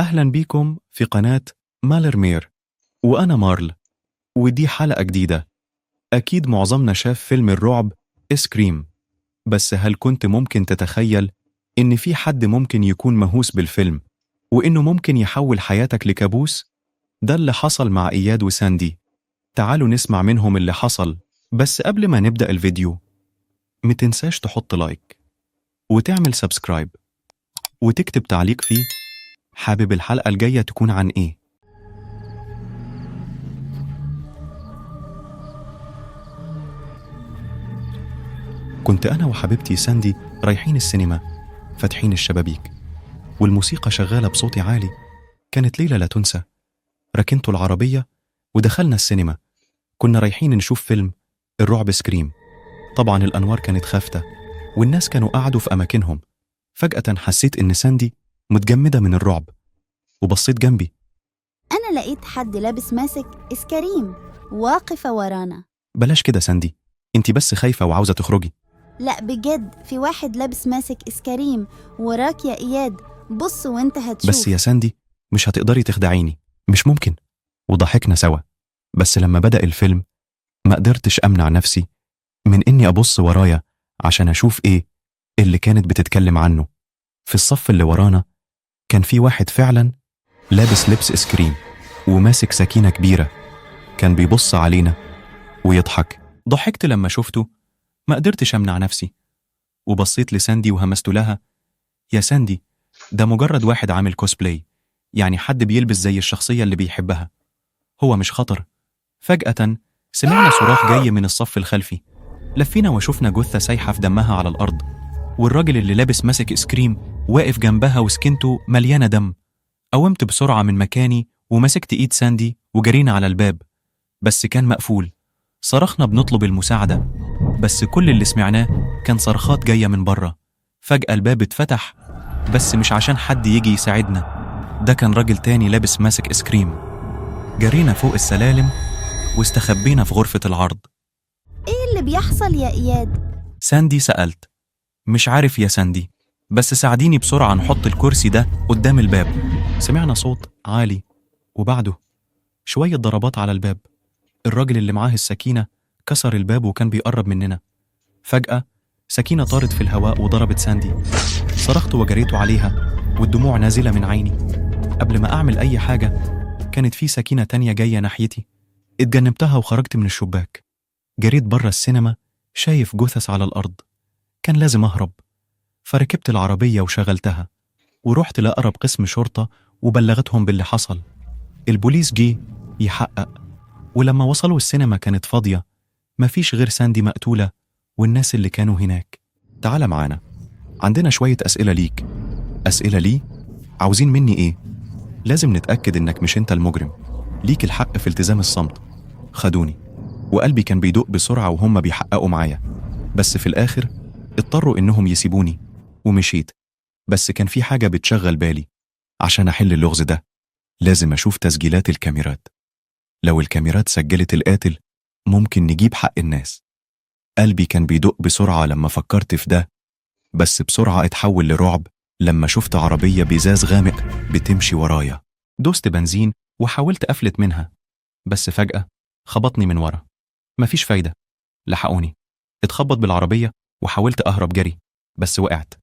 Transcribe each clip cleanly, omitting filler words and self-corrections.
أهلا بيكم في قناة مالرمير، وأنا مارل، ودي حلقة جديدة. أكيد معظمنا شاف فيلم الرعب سكريم، بس هل كنت ممكن تتخيل إن في حد ممكن يكون مهووس بالفيلم وإنه ممكن يحول حياتك لكابوس؟ ده اللي حصل مع إياد وساندي. تعالوا نسمع منهم اللي حصل، بس قبل ما نبدأ الفيديو متنساش تحط لايك وتعمل سبسكرايب وتكتب تعليق فيه حابب الحلقة الجاية تكون عن إيه. كنت أنا وحبيبتي ساندي رايحين السينما، فاتحين الشبابيك والموسيقى شغالة بصوت عالي. كانت ليلة لا تنسى. ركنت العربية ودخلنا السينما. كنا رايحين نشوف فيلم الرعب سكريم. طبعا الأنوار كانت خافتة والناس كانوا قعدوا في أماكنهم. فجأة حسيت إن ساندي متجمدة من الرعب وبصيت جنبي. أنا لقيت حد لابس ماسك إسكريم واقفة ورانا. بلاش كده ساندي، انتي بس خايفة وعاوزة تخرجي. لا بجد، في واحد لابس ماسك إسكريم وراك يا إياد. بص وانت هتشوف. بس يا ساندي مش هتقدري تخدعيني، مش ممكن. وضحكنا سوا، بس لما بدأ الفيلم ما قدرتش أمنع نفسي من إني أبص ورايا عشان أشوف إيه اللي كانت بتتكلم عنه. في الصف اللي ورانا كان في واحد فعلا لابس لبس إسكريم وماسك سكينة كبيرة، كان بيبص علينا ويضحك. ضحكت لما شفته، ما قدرتش أمنع نفسي وبصيت لساندي وهمست لها يا ساندي، ده مجرد واحد عامل كوسبلاي، يعني حد بيلبس زي الشخصية اللي بيحبها، هو مش خطر. فجأة سمعنا صراخ جاي من الصف الخلفي. لفينا وشفنا جثة سايحة في دمها على الأرض، والراجل اللي لابس ماسك إسكريم واقف جنبها وسكنته مليانة دم. قومت بسرعة من مكاني ومسكت إيد ساندي وجرينا على الباب، بس كان مقفول. صرخنا بنطلب المساعدة، بس كل اللي سمعناه كان صرخات جاية من بره. فجأة الباب اتفتح، بس مش عشان حد يجي يساعدنا، ده كان راجل تاني لابس ماسك إسكريم. جرينا فوق السلالم واستخبينا في غرفة العرض. إيه اللي بيحصل يا إياد؟ ساندي سألت. مش عارف يا ساندي، بس ساعديني بسرعة نحط الكرسي ده قدام الباب. سمعنا صوت عالي وبعده شوية ضربات على الباب. الراجل اللي معاه السكينة كسر الباب وكان بيقرب مننا. فجأة سكينة طارت في الهواء وضربت ساندي. صرخت وجريت عليها والدموع نازلة من عيني. قبل ما أعمل أي حاجة كانت في سكينة تانية جاية ناحيتي. اتجنبتها وخرجت من الشباك. جريت برا السينما شايف جثث على الأرض. كان لازم أهرب، فركبت العربية وشغلتها ورحت لأقرب قسم شرطة وبلغتهم باللي حصل. البوليس جه يحقق، ولما وصلوا السينما كانت فاضية، مفيش غير ساندي مقتولة والناس اللي كانوا هناك. تعال معانا، عندنا شوية أسئلة ليك. أسئلة لي؟ عاوزين مني إيه؟ لازم نتأكد إنك مش أنت المجرم. ليك الحق في التزام الصمت. خدوني وقلبي كان بيدق بسرعة وهم بيحققوا معايا، بس في الآخر اضطروا إنهم يسيبوني ومشيت. بس كان في حاجة بتشغل بالي. عشان أحل اللغز ده لازم أشوف تسجيلات الكاميرات. لو الكاميرات سجلت القاتل ممكن نجيب حق الناس. قلبي كان بيدق بسرعة لما فكرت في ده، بس بسرعة اتحول لرعب لما شفت عربية بزاز غامق بتمشي ورايا. دوست بنزين وحاولت أفلت منها، بس فجأة خبطني من ورا. مفيش فايدة، لحقوني. اتخبط بالعربية وحاولت أهرب جري، بس وقعت.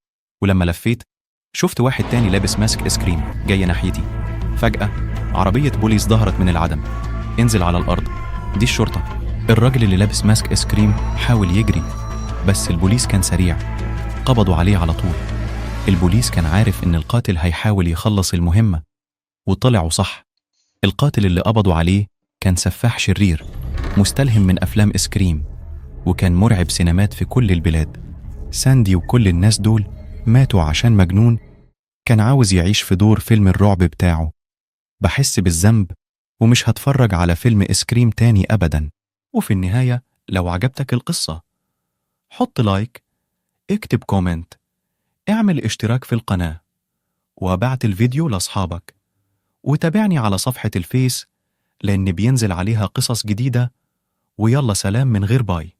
ولما لفيت شفت واحد تاني لابس ماسك إسكريم جاي ناحيتي. فجأة عربية بوليس ظهرت من العدم. انزل على الأرض، دي الشرطة. الراجل اللي لابس ماسك إسكريم حاول يجري، بس البوليس كان سريع، قبضوا عليه على طول. البوليس كان عارف إن القاتل هيحاول يخلص المهمة، وطلعوا صح. القاتل اللي قبضوا عليه كان سفاح شرير مستلهم من أفلام إسكريم، وكان مرعب سينمات في كل البلاد. ساندي وكل الناس دول ماتوا عشان مجنون كان عاوز يعيش في دور فيلم الرعب بتاعه. بحس بالذنب ومش هتفرج على فيلم إسكريم تاني أبداً. وفي النهاية لو عجبتك القصة حط لايك، اكتب كومنت، اعمل اشتراك في القناة، وابعت الفيديو لأصحابك، وتابعني على صفحة الفيس لأن بينزل عليها قصص جديدة. ويلا سلام من غير باي.